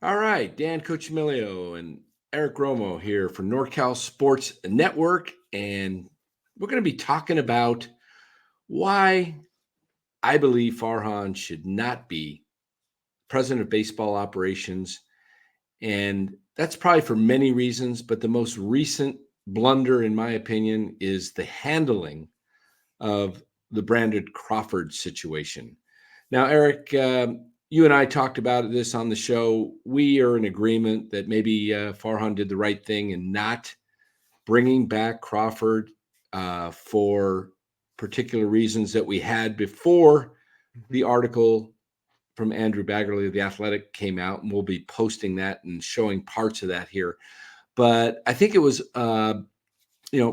All right, Dan Cochimilio and Eric Romo here for NorCal Sports Network, and we're going to be talking about why I believe Farhan should not be president of baseball operations, and that's probably for many reasons, but the most recent blunder, in my opinion, is the handling of the Brandon Crawford situation. Now, Eric, you and I talked about this on the show. We are in agreement that maybe Farhan did the right thing in not bringing back Crawford for particular reasons that we had before the article from Andrew Baggerly of The Athletic came out, and we'll be posting that and showing parts of that here. But I think it was,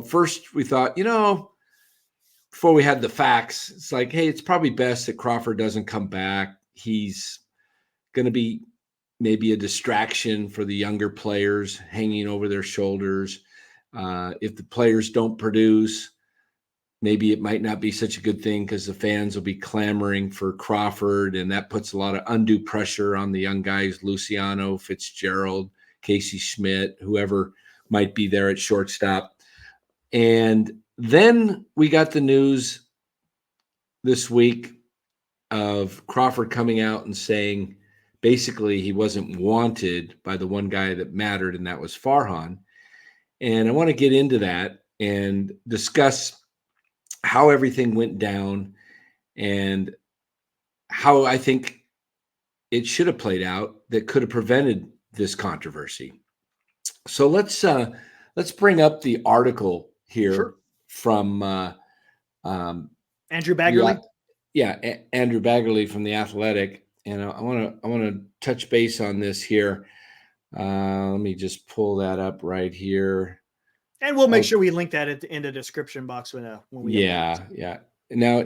first we thought, before we had the facts, it's like, hey, it's probably best that Crawford doesn't come back. He's going to be maybe a distraction for the younger players hanging over their shoulders. If the players don't produce, maybe it might not be such a good thing because the fans will be clamoring for Crawford, and that puts a lot of undue pressure on the young guys, Luciano, Fitzgerald, Casey Schmidt, whoever might be there at shortstop. And then we got the news this week of Crawford coming out and saying basically he wasn't wanted by the one guy that mattered, and that was Farhan. And I want to get into that and discuss how everything went down and how I think it should have played out that could have prevented this controversy. So let's bring up the article here from Andrew Baggerly. Andrew Baggerly from The Athletic, and I want to touch base on this here. Let me just pull that up right here. And we'll make sure we link that in the description box when we. Yeah. Now,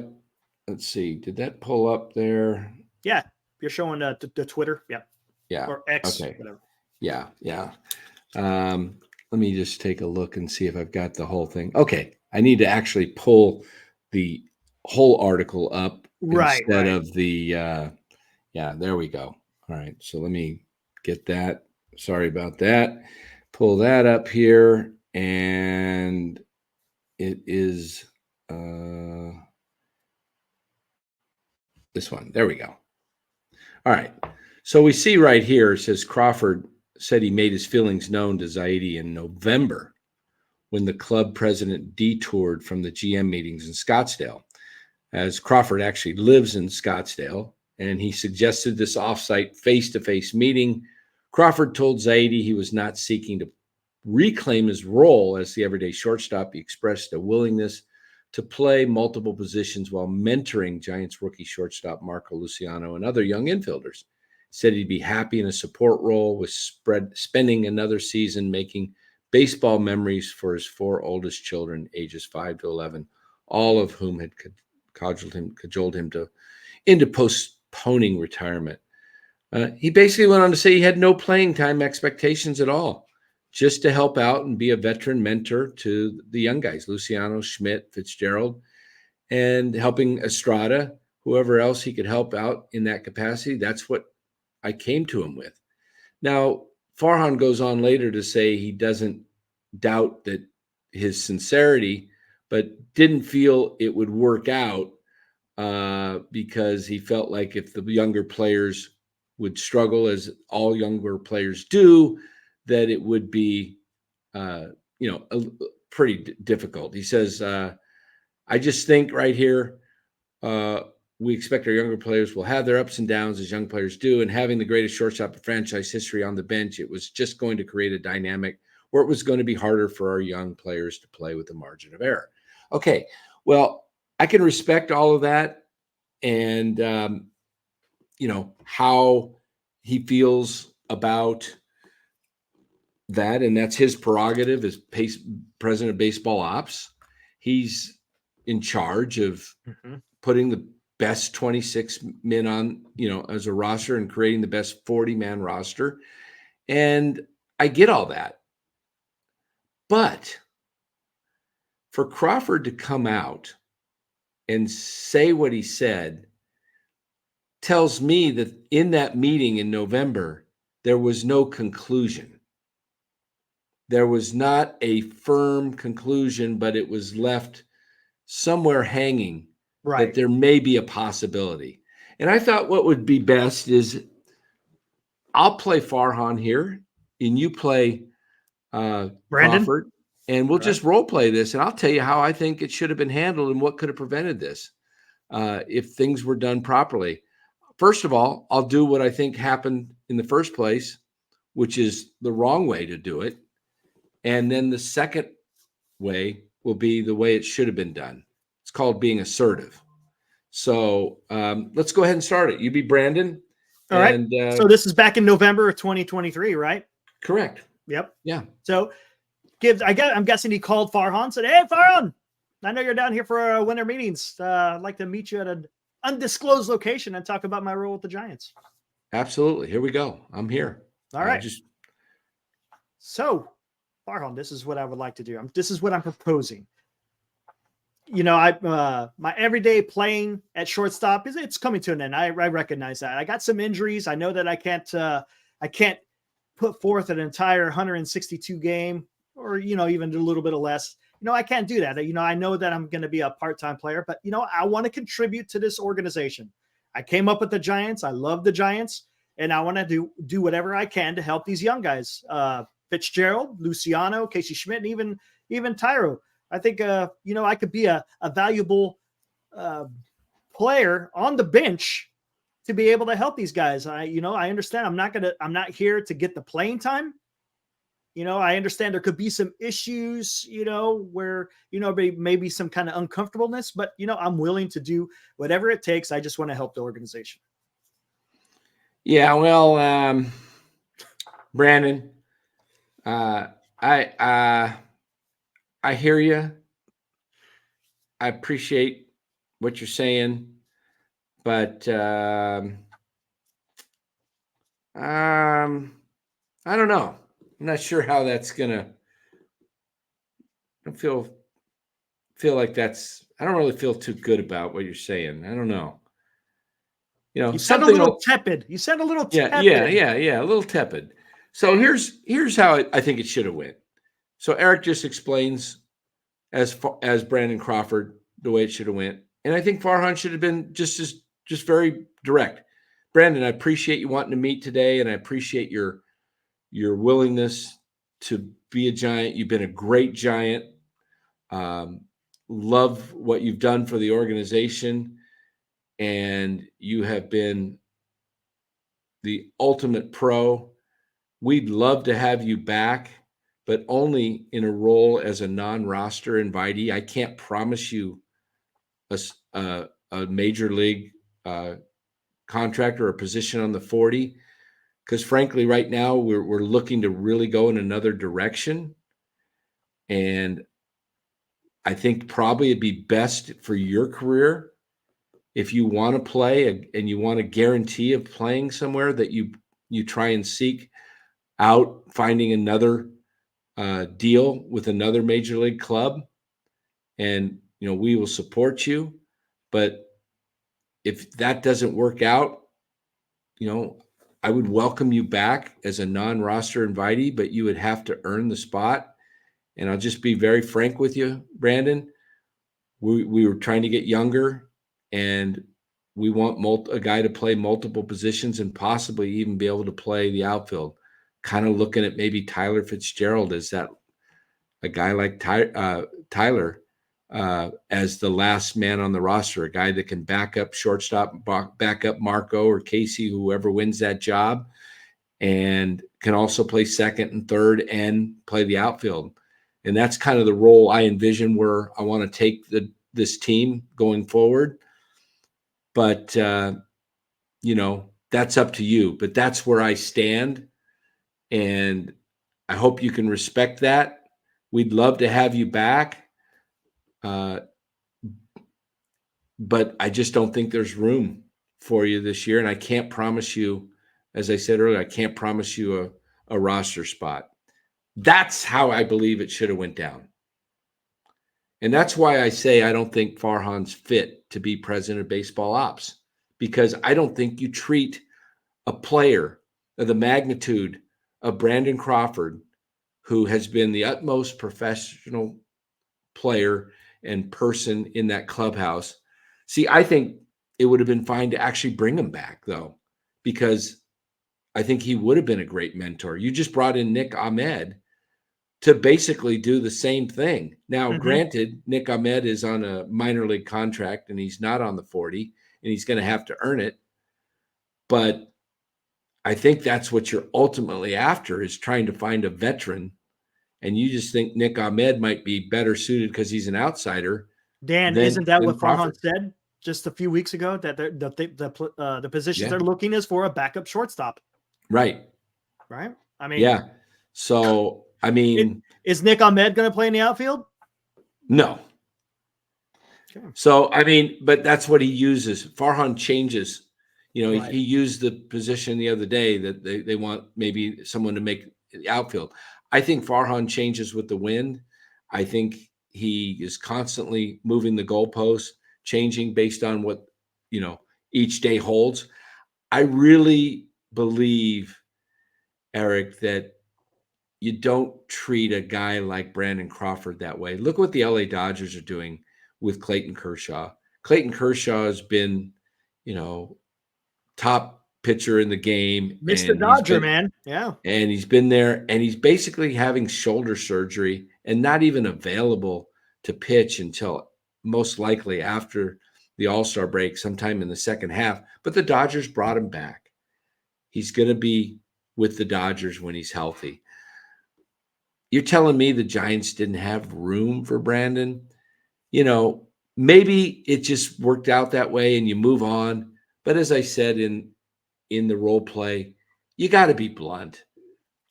let's see. Did that pull up there? Yeah, you're showing the Twitter. Yeah. Or X. Okay. Whatever. Yeah. Let me just take a look and see if I've got the whole thing. Okay, I need to actually pull the whole article up instead of the. There we go. All right, so let me get that. Sorry about that. Pull that up here. And it is this one. There we go. All right. So we see right here, it says Crawford said he made his feelings known to Zaidi in November when the club president detoured from the GM meetings in Scottsdale, as Crawford actually lives in Scottsdale, and he suggested this offsite face-to-face meeting. Crawford told Zaidi he was not seeking to reclaim his role as the everyday shortstop. He expressed a willingness to play multiple positions while mentoring Giants rookie shortstop Marco Luciano and other young infielders. He said he'd be happy in a support role with spending another season making baseball memories for his four oldest children, ages 5 to 11, all of whom had cajoled him into postponing retirement. He basically went on to say he had no playing time expectations at all, just to help out and be a veteran mentor to the young guys, Luciano, Schmidt, Fitzgerald, and helping Estrada, whoever else he could help out in that capacity. That's what I came to him with. Now, Farhan goes on later to say he doesn't doubt that his sincerity, but didn't feel it would work out because he felt like if the younger players would struggle, as all younger players do, that it would be, pretty difficult. He says, I just think right here, we expect our younger players will have their ups and downs as young players do. And having the greatest shortstop of franchise history on the bench, it was just going to create a dynamic where it was going to be harder for our young players to play with a margin of error. Okay, well, I can respect all of that and, how he feels about that, and that's his prerogative as president of baseball ops. He's in charge of putting the best 26 men on, as a roster and creating the best 40-man roster. And I get all that. But for Crawford to come out and say what he said tells me that in that meeting in November, there was no conclusion. There was not a firm conclusion, but it was left somewhere hanging that there may be a possibility. And I thought what would be best is I'll play Farhan here and you play Brandon, Crawford, and we'll just role play this, and I'll tell you how I think it should have been handled and what could have prevented this if things were done properly. First of all, I'll do what I think happened in the first place, which is the wrong way to do it. And then the second way will be the way it should have been done. It's called being assertive. So let's go ahead and start it. You be Brandon. All right. So this is back in November of 2023, right? Correct. Yep. Yeah. So I'm guessing he called Farhan, said, "Hey, Farhan, I know you're down here for winter meetings. I'd like to meet you at an undisclosed location and talk about my role with the Giants." Absolutely. Here we go. I'm here. All right. So, Farhan, this is what I would like to do. This is what I'm proposing. You know, my everyday playing at shortstop it's coming to an end. I recognize that. I got some injuries. I know that I can't put forth an entire 162 game or, even a little bit of less. I can't do that. I know that I'm going to be a part-time player, but, I want to contribute to this organization. I came up with the Giants. I love the Giants, and I want to do whatever I can to help these young guys. Fitzgerald, Luciano, Casey Schmidt, and even Tyro. I think, I could be a valuable player on the bench to be able to help these guys. I understand I'm not here to get the playing time. I understand there could be some issues, where, maybe some kind of uncomfortableness, but, I'm willing to do whatever it takes. I just want to help the organization. Yeah. Well, Brandon, I hear you. I appreciate what you're saying, but I don't know. I'm not sure how that's gonna. I don't feel like that's. I don't really feel too good about what you're saying. I don't know. You sound a little tepid. You sound a little tepid. Yeah, a little tepid. So here's how I think it should have went. So Eric just explains as Brandon Crawford the way it should have went, and I think Farhan should have been just very direct. Brandon, I appreciate you wanting to meet today, and I appreciate your willingness to be a Giant. You've been a great Giant. Love what you've done for the organization, and you have been the ultimate pro. We'd love to have you back, but only in a role as a non-roster invitee. I can't promise you a major league contract or a position on the 40, because frankly, right now we're looking to really go in another direction. And I think probably it'd be best for your career if you want to play and you want a guarantee of playing somewhere that you try and seek out finding another deal with another major league club, and we will support you. But if that doesn't work out, I would welcome you back as a non-roster invitee, but you would have to earn the spot. And I'll just be very frank with you, Brandon. We were trying to get younger, and we want a guy to play multiple positions and possibly even be able to play the outfield. Kind of looking at maybe Tyler Fitzgerald as a guy like Tyler as the last man on the roster, a guy that can back up shortstop, back up Marco or Casey, whoever wins that job, and can also play second and third and play the outfield. And that's kind of the role I envision where I want to take this team going forward. But, that's up to you. But that's where I stand. And I hope you can respect that. We'd love to have you back. But I just don't think there's room for you this year. And I can't promise you, as I said earlier, I can't promise you a roster spot. That's how I believe it should have went down. And that's why I say I don't think Farhan's fit to be president of baseball ops, because I don't think you treat a player of the magnitude of Brandon Crawford, who has been the utmost professional player and person in that clubhouse. See, I think it would have been fine to actually bring him back, though, because I think he would have been a great mentor. You just brought in Nick Ahmed to basically do the same thing. Now, Mhm. granted, Nick Ahmed is on a minor league contract and he's not on the 40 and he's going to have to earn it. But I think that's what you're ultimately after, is trying to find a veteran. And you just think Nick Ahmed might be better suited because he's an outsider Dan, isn't than that what Farhan Crawford. said just a few weeks ago, that the positions Yeah, they're looking is for a backup shortstop, right. right? I mean, Yeah. So, I it, mean, is Nick Ahmed going to play in the outfield? no. Okay. So, I mean, but that's what he uses. Farhan changes. You know, Right. he used the position the other day that they want maybe someone to make the outfield. I think Farhan changes with the wind. I think he is constantly moving the goalposts, changing based on what, each day holds. I really believe, Eric, that you don't treat a guy like Brandon Crawford that way. Look what the LA Dodgers are doing with Clayton Kershaw. Clayton Kershaw has been, you know, top pitcher in the game, Mr. Dodger, man. Yeah. and he's been there, and he's basically having shoulder surgery and not even available to pitch until most likely after the All-Star break, sometime in the second half. But the Dodgers brought him back. He's going to be with the Dodgers when he's healthy. You're telling me the Giants didn't have room for Brandon? Maybe it just worked out that way and you move on. But as I said in the role play, you got to be blunt.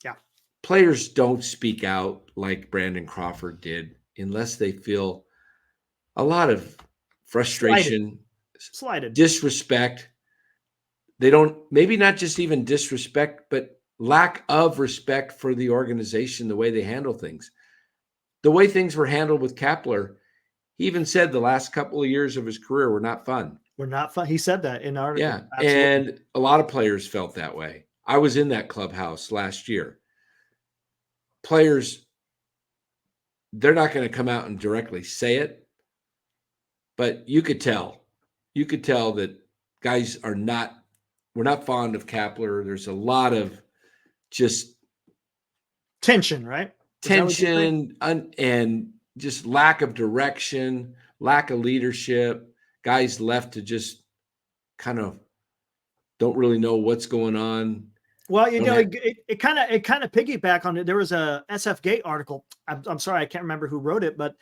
Yeah. Players don't speak out like Brandon Crawford did unless they feel a lot of Slighted. frustration, Slighted. disrespect. They don't, maybe not just even disrespect, but lack of respect for the organization, the way they handle things. The way things were handled with Kapler, he even said the last couple of years of his career were not fun. We're not fun. He said that in the article. Yeah. Absolutely. And a lot of players felt that way. I was in that clubhouse last year. Players, they're not going to come out and directly say it, but you could tell. You could tell that guys we're not fond of Kapler. There's a lot of just Tension, right? Is that what you're saying? tension and just lack of direction, lack of leadership. Guys left to just kind of don't really know what's going on. Well, Don't have, it kind of piggyback on it. There was a SF Gate article. I'm sorry, I can't remember who wrote it, but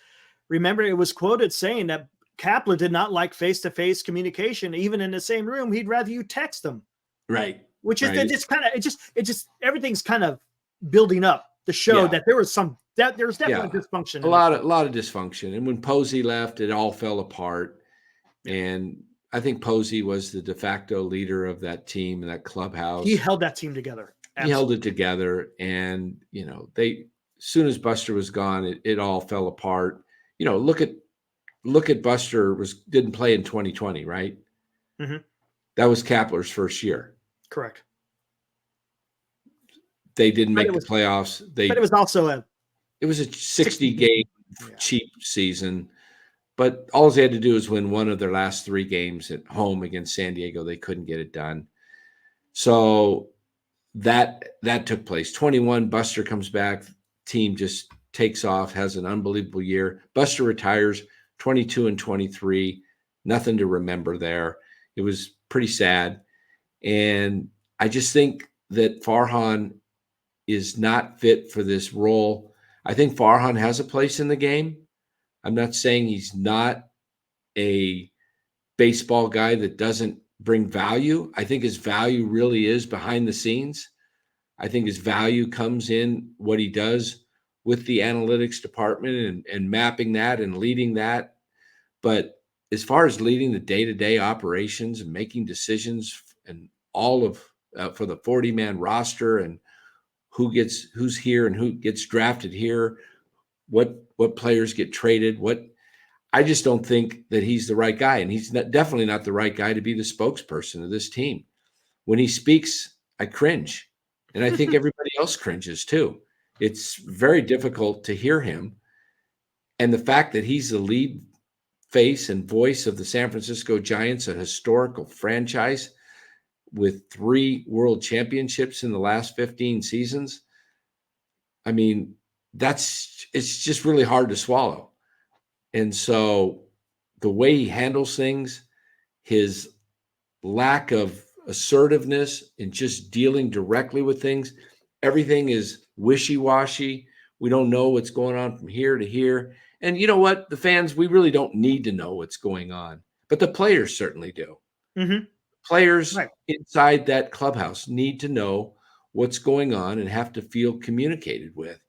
remember it was quoted saying that Kapler did not like face-to-face communication, even in the same room. He'd rather you text him, right, which is right. it just everything's kind of building up to show that there was definitely dysfunction. A lot of dysfunction. And when Posey left, it all fell apart. And I think Posey was the de facto leader of that team and that clubhouse. He held that team together. Absolutely. He held it together. And, as soon as Buster was gone, it all fell apart. Look at Buster didn't play in 2020, right? Mm-hmm. That was Kapler's first year. Correct. They didn't make the playoffs. But it was also a 60 game cheap season. But all they had to do was win one of their last 3 games at home against San Diego. They couldn't get it done. So that took place. 21, Buster comes back. Team just takes off, has an unbelievable year. Buster retires, 22 and 23. Nothing to remember there. It was pretty sad. And I just think that Farhan is not fit for this role. I think Farhan has a place in the game. I'm not saying he's not a baseball guy that doesn't bring value. I think his value really is behind the scenes. I think his value comes in what he does with the analytics department and mapping that and leading that. But as far as leading the day-to-day operations and making decisions and all of for the 40-man roster and who's here and who gets drafted here, what players get traded, I just don't think that he's the right guy. And he's definitely not the right guy to be the spokesperson of this team. When he speaks, I cringe. And I think everybody else cringes too. It's very difficult to hear him. And the fact that he's the lead face and voice of the San Francisco Giants, a historical franchise with 3 world championships in the last 15 seasons. I mean, it's just really hard to swallow. And so the way he handles things, his lack of assertiveness in just dealing directly with things, everything is wishy-washy. We don't know what's going on from here to here. And you know what? The fans, we really don't need to know what's going on, but the players certainly do. Mm-hmm. Players Right. inside that clubhouse need to know what's going on and have to feel communicated with.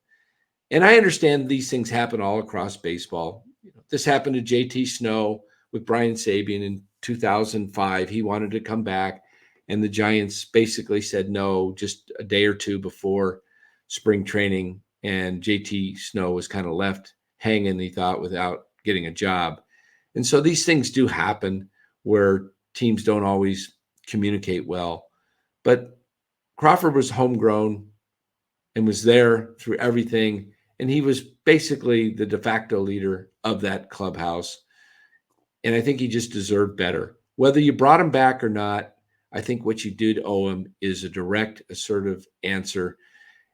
And I understand these things happen all across baseball. This happened to JT Snow with Brian Sabian in 2005. He wanted to come back, and the Giants basically said no just a day or two before spring training, and JT Snow was kind of left hanging, he thought, without getting a job. And so these things do happen where teams don't always communicate well. But Crawford was homegrown and was there through everything. And he was basically the de facto leader of that clubhouse. And I think he just deserved better. Whether you brought him back or not, I think what you did owe him is a direct, assertive answer.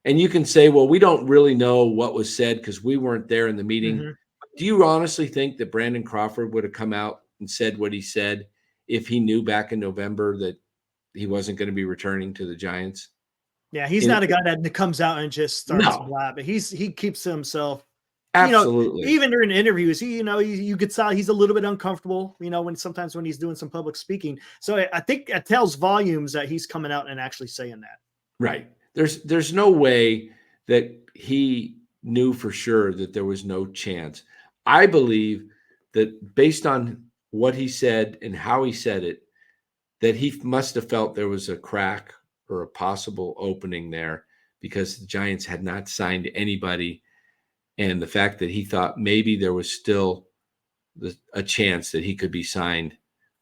And you can say, well, we don't really know what was said because we weren't there in the meeting. Mm-hmm. Do you honestly think that Brandon Crawford would have come out and said what he said if he knew back in November that he wasn't going to be returning to the Giants? Yeah, he's not a guy that comes out and just starts blabbing. He keeps to himself. Absolutely. Even during interviews, you could tell he's a little bit uncomfortable, when he's doing some public speaking. So I think it tells volumes that he's coming out and actually saying that. Right. There's no way that he knew for sure that there was no chance. I believe that based on what he said and how he said it, that he must have felt there was a crack or a possible opening there because the Giants had not signed anybody. And the fact that he thought maybe there was still a chance that he could be signed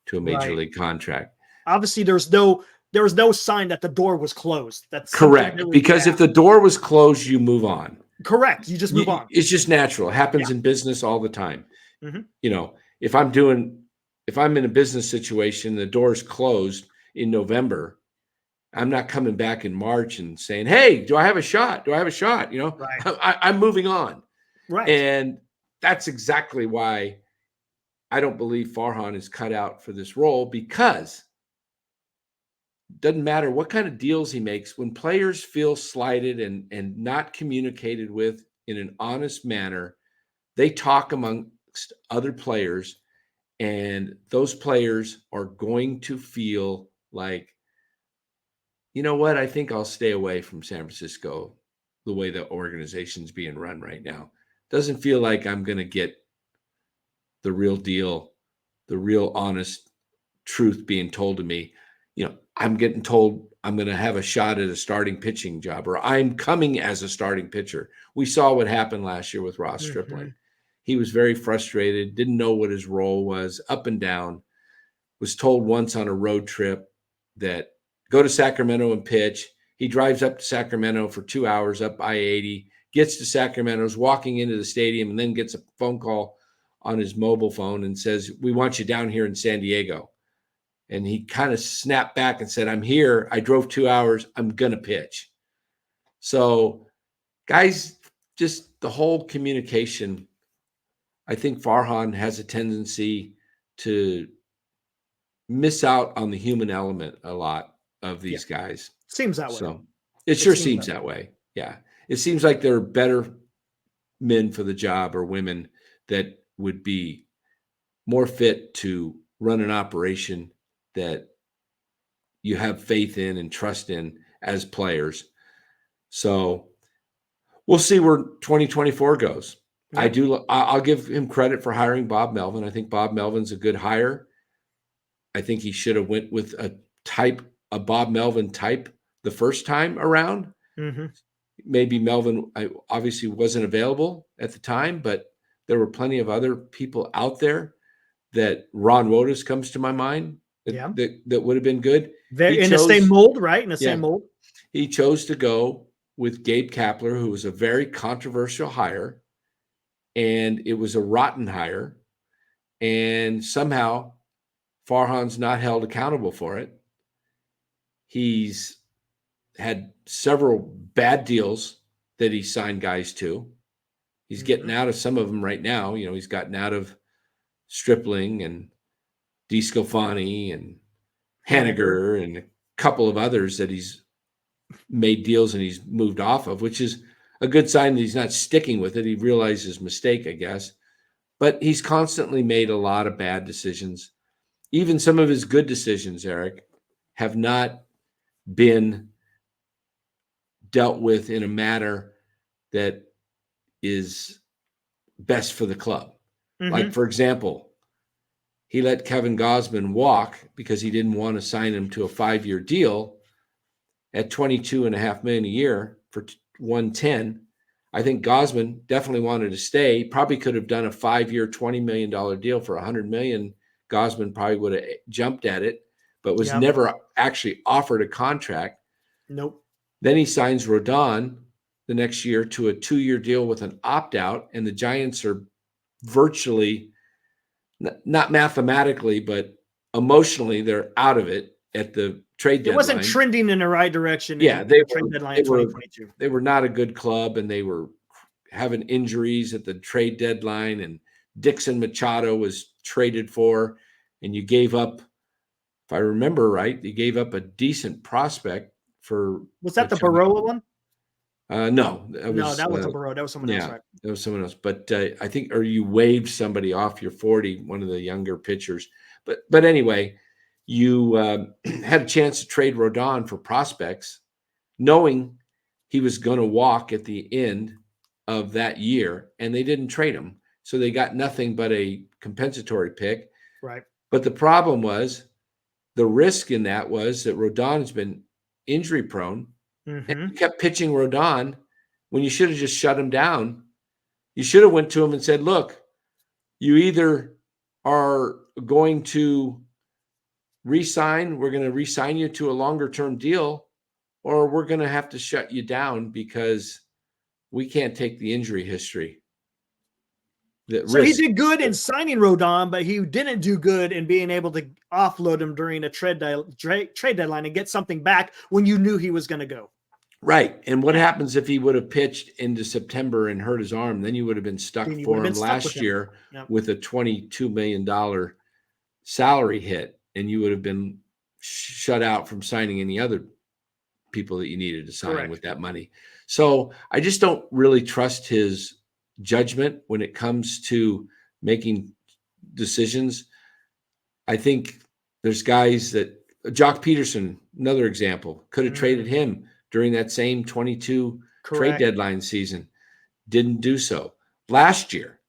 to a major league contract. Obviously, there was no sign that the door was closed. That's correct. Because if the door was closed, you move on. Correct. You just move on. It's just natural. It happens in business all the time. Mm-hmm. If I'm in a business situation, the door's closed in November, I'm not coming back in March and saying, hey, do I have a shot? Do I have a shot? Right. I'm moving on. Right. And that's exactly why I don't believe Farhan is cut out for this role, because it doesn't matter what kind of deals he makes. When players feel slighted and not communicated with in an honest manner, they talk amongst other players, and those players are going to feel like, you know what, I think I'll stay away from San Francisco the way the organization's being run right now. Doesn't feel like I'm going to get the real deal, the real honest truth being told to me. I'm getting told I'm going to have a shot at a starting pitching job, or I'm coming as a starting pitcher. We saw what happened last year with Ross Stripling. He was very frustrated, didn't know what his role was, up and down, was told once on a road trip that go to Sacramento and pitch. He drives up to Sacramento for 2 hours up I-80, gets to Sacramento, is walking into the stadium, and then gets a phone call on his mobile phone and says, we want you down here in San Diego. And he kind of snapped back and said, I'm here. I drove 2 hours. I'm going to pitch. So, guys, just the whole communication, I think Farhan has a tendency to miss out on the human element a lot of these guys. Seems that way. So it sure seems that way. Yeah. It seems like there are better men for the job, or women that would be more fit to run an operation that you have faith in and trust in as players. So we'll see where 2024 goes. Yeah. I'll give him credit for hiring Bob Melvin. I think Bob Melvin's a good hire. I think he should have went with a Bob Melvin type the first time around. Mm-hmm. Maybe Melvin obviously wasn't available at the time, but there were plenty of other people out there. That Ron Wotus comes to my mind that would have been good. In the same mold, right? In the same mold. he chose to go with Gabe Kapler, who was a very controversial hire, and it was a rotten hire. And somehow Farhan's not held accountable for it. He's had several bad deals that he signed guys to. He's getting out of some of them right now. You know, he's gotten out of Stripling and DeSclafani and Hanniger and a couple of others that he's made deals and he's moved off of, which is a good sign that he's not sticking with it. He realized his mistake, I guess. But he's constantly made a lot of bad decisions. Even some of his good decisions, Eric, have not been dealt with in a manner that is best for the club. Like, for example, he let Kevin Gosman walk because he didn't want to sign him to a 5-year deal at $22.5 million a year for 110. I think Gosman definitely wanted to stay. Probably could have done a 5-year, $20 million deal for $100 million. Gosman probably would have jumped at it, but was never actually offered a contract. Nope. Then he signs Rodon the next year to a 2-year deal with an opt-out, and the Giants are virtually, not mathematically, but emotionally, they're out of it at the trade deadline. It wasn't trending in the right direction. Yeah, they trade deadline in 2022. They were not a good club, and they were having injuries at the trade deadline, and Dixon Machado was traded for, and you gave up, if I remember right, you gave up a decent prospect for. Was that the Baroa one? No, that wasn't Baroa. That was someone else, right? That was someone else. But I think, or you waived somebody off your 40, one of the younger pitchers. But anyway, you had a chance to trade Rodon for prospects, knowing he was going to walk at the end of that year, and they didn't trade him. So they got nothing but a compensatory pick. Right. But the problem was, the risk in that was that Rodon has been injury prone. And you kept pitching Rodon when you should have just shut him down. You should have went to him and said, look, you either are going to re-sign, we're going to re-sign you to a longer term deal, or we're going to have to shut you down because we can't take the injury history. So he did good in signing Rodon, but he didn't do good in being able to offload him during a trade deadline and get something back when you knew he was going to go. Right. And what happens if he would have pitched into September and hurt his arm? Then you would have been stuck for him last year with a $22 million salary hit, and you would have been shut out from signing any other people that you needed to sign with that money. So I just don't really trust his judgment when it comes to making decisions. I think there's guys that Jock Peterson, another example, could have traded him during that same 22 trade deadline season. Didn't do so. Last year,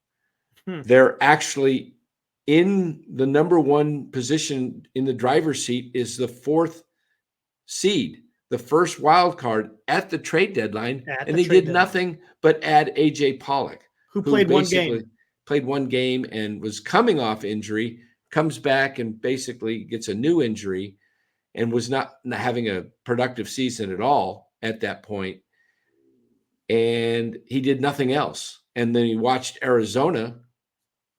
they're actually in the number one position in the driver's seat, is the 4th seed, the first wild card at the trade deadline. And they did nothing but add AJ Pollock, who played one game and was coming off injury, comes back and basically gets a new injury, and was not having a productive season at all at that point. And he did nothing else. And then he watched Arizona,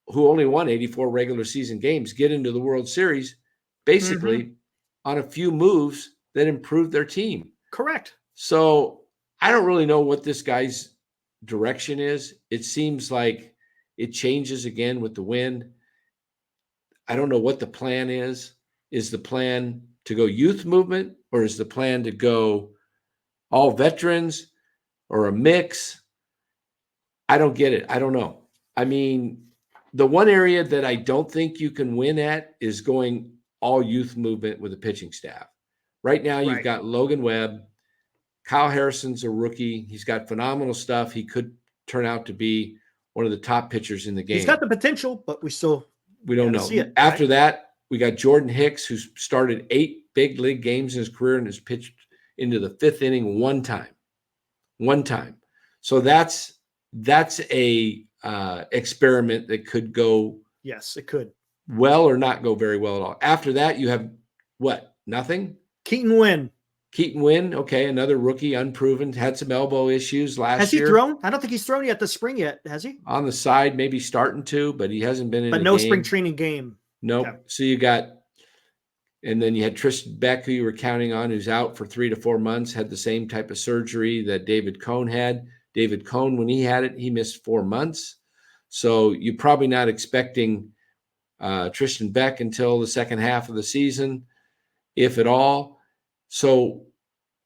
who only won 84 regular season games, get into the World Series basically on a few moves that improved their team. Correct. So I don't really know what this guy's direction is. It seems like it changes again with the wind. I don't know what the plan is. Is the plan to go youth movement, or is the plan to go all veterans, or a mix? I don't get it. I don't know. I mean, the one area that I don't think you can win at is going all youth movement with a pitching staff. Right now, you've got Logan Webb. Kyle Harrison's a rookie. He's got phenomenal stuff. He could turn out to be one of the top pitchers in the game. He's got the potential, but we don't know. See it, After that, we got Jordan Hicks, who's started 8 big league games in his career and has pitched into the 5th inning one time. So that's a experiment that could go. Yes, it could. Well, or not go very well at all. After that, you have what? Nothing? Keaton Wynn. Keaton Wynn, okay, another rookie, unproven, had some elbow issues last Has he year. thrown? I don't think he's thrown yet this spring yet, has he? On the side, maybe starting to, but he hasn't been in But a no game. spring training game. Nope. Okay. So you got, and then you had Tristan Beck, who you were counting on, who's out for 3 to 4 months, had the same type of surgery that David Cohn had. David Cohn, when he had it, he missed 4 months. So you're probably not expecting Tristan Beck until the second half of the season, if at all. So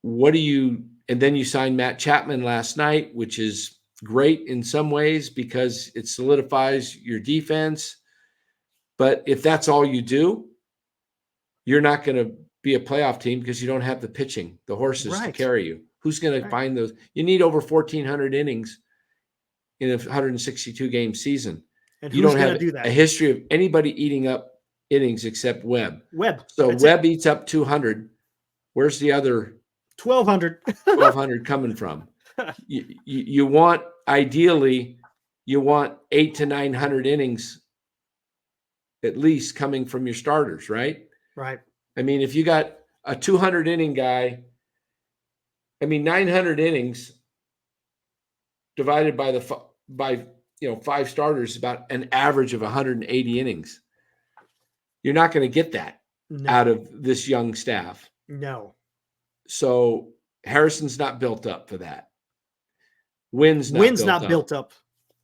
and then you signed Matt Chapman last night, which is great in some ways because it solidifies your defense. But if that's all you do, you're not going to be a playoff team because you don't have the pitching, the horses to carry you. Who's going to find those? You need over 1,400 innings in a 162 game season. And you don't have do that? A history of anybody eating up innings except Webb. So Webb eats up 200. Where's the other 1,200? 1,200 coming from? You want, ideally, you want 800 to 900 innings at least coming from your starters, right? Right. I mean, if you got a 200 inning guy, 900 innings divided by by 5 starters, about an average of 180 innings. You're not going to get that out of this young staff. No. So Harrison's not built up for that. Wynn's not built up.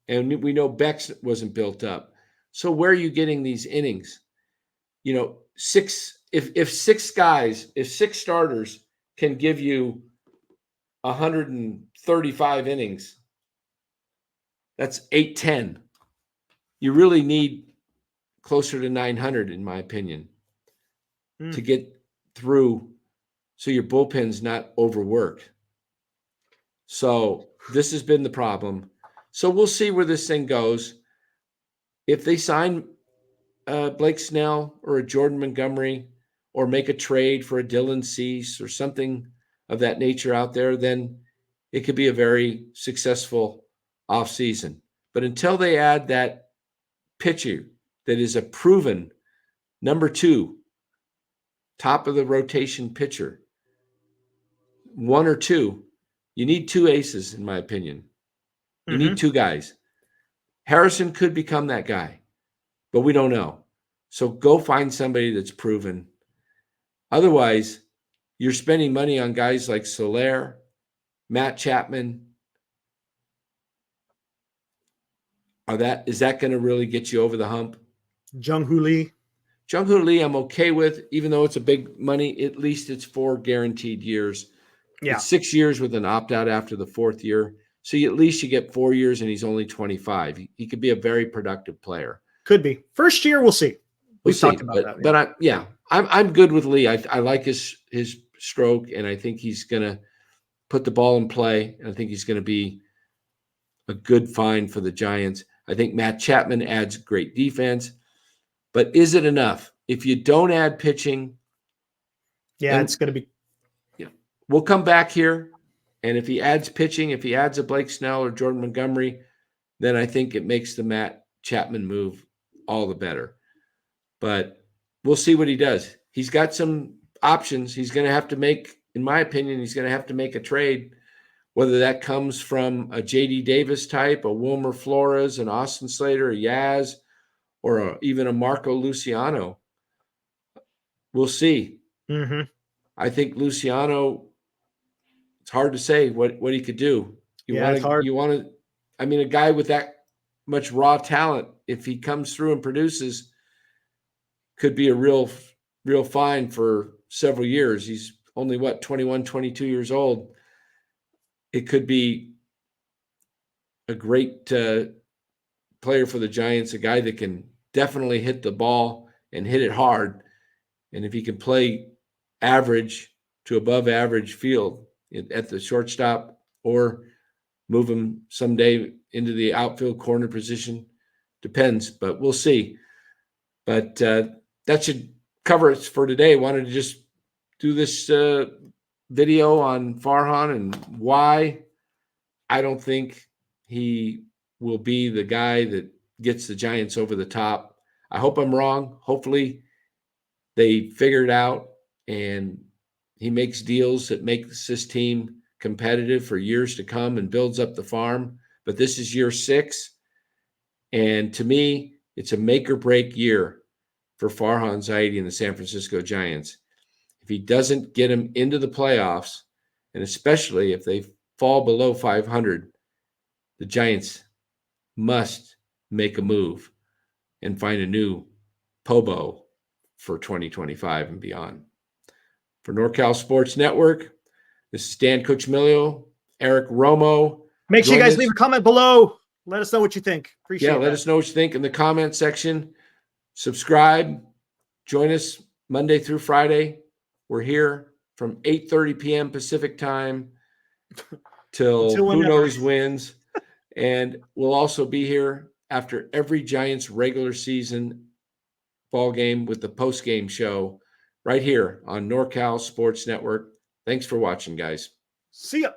And we know Beck's wasn't built up. So where are you getting these innings? If 6 starters can give you 135 innings, that's 810. You really need closer to 900, in my opinion, to get through so your bullpen's not overworked. So this has been the problem. So we'll see where this thing goes. If they sign Blake Snell or a Jordan Montgomery or make a trade for a Dylan Cease or something of that nature out there, then it could be a very successful offseason. But until they add that pitcher that is a proven number 2, top of the rotation pitcher, 1 or 2, you need 2 aces, in my opinion. You need 2 guys. Harrison could become that guy, but we don't know. So go find somebody that's proven. Otherwise, you're spending money on guys like Soler, Matt Chapman. Is that going to really get you over the hump? Jung-Hoo Lee, I'm okay with, even though it's a big money. At least it's 4 guaranteed years. Yeah. It's 6 years with an opt-out after the 4th year. So at least you get 4 years, and he's only 25. He could be a very productive player. Could be. First year, we'll see. We've talked about that. But I'm good with Lee. I like his stroke, and I think he's going to put the ball in play. And I think he's going to be a good find for the Giants. I think Matt Chapman adds great defense. But is it enough? If you don't add pitching, it's going to be. We'll come back here, and if he adds pitching, if he adds a Blake Snell or Jordan Montgomery, then I think it makes the Matt Chapman move all the better. But we'll see what he does. He's got some options. He's going to have to make, in my opinion, he's going to have to make a trade, whether that comes from a J.D. Davis type, a Wilmer Flores, an Austin Slater, a Yaz, or even a Marco Luciano. We'll see. Mm-hmm. I think Luciano, it's hard to say what he could do. It's hard. A guy with that much raw talent, if he comes through and produces, could be a real find for several years. He's only 21, 22 years old. It could be a great player for the Giants, a guy that can definitely hit the ball and hit it hard. And if he can play average to above average field at the shortstop, or move him someday into the outfield corner position, depends, but we'll see. But that should cover it for today. Wanted to just do this video on Farhan and why I don't think he will be the guy that gets the Giants over the top. I hope I'm wrong. Hopefully they figure it out and He makes deals that makes this team competitive for years to come and builds up the farm. But this is year 6. And to me, it's a make or break year for Farhan Zaidi and the San Francisco Giants. If he doesn't get them into the playoffs, and especially if they fall below 500, the Giants must make a move and find a new POBO for 2025 and beyond. For NorCal Sports Network, this is Dan Cucimillo, Eric Romo. Make sure you guys leave a comment below. Let us know what you think. Appreciate it. Let us know what you think in the comment section. Subscribe. Join us Monday through Friday. We're here from 8:30 p.m. Pacific time till who knows wins. And we'll also be here after every Giants regular season ball game with the post-game show right here on NorCal Sports Network. Thanks for watching, guys. See ya.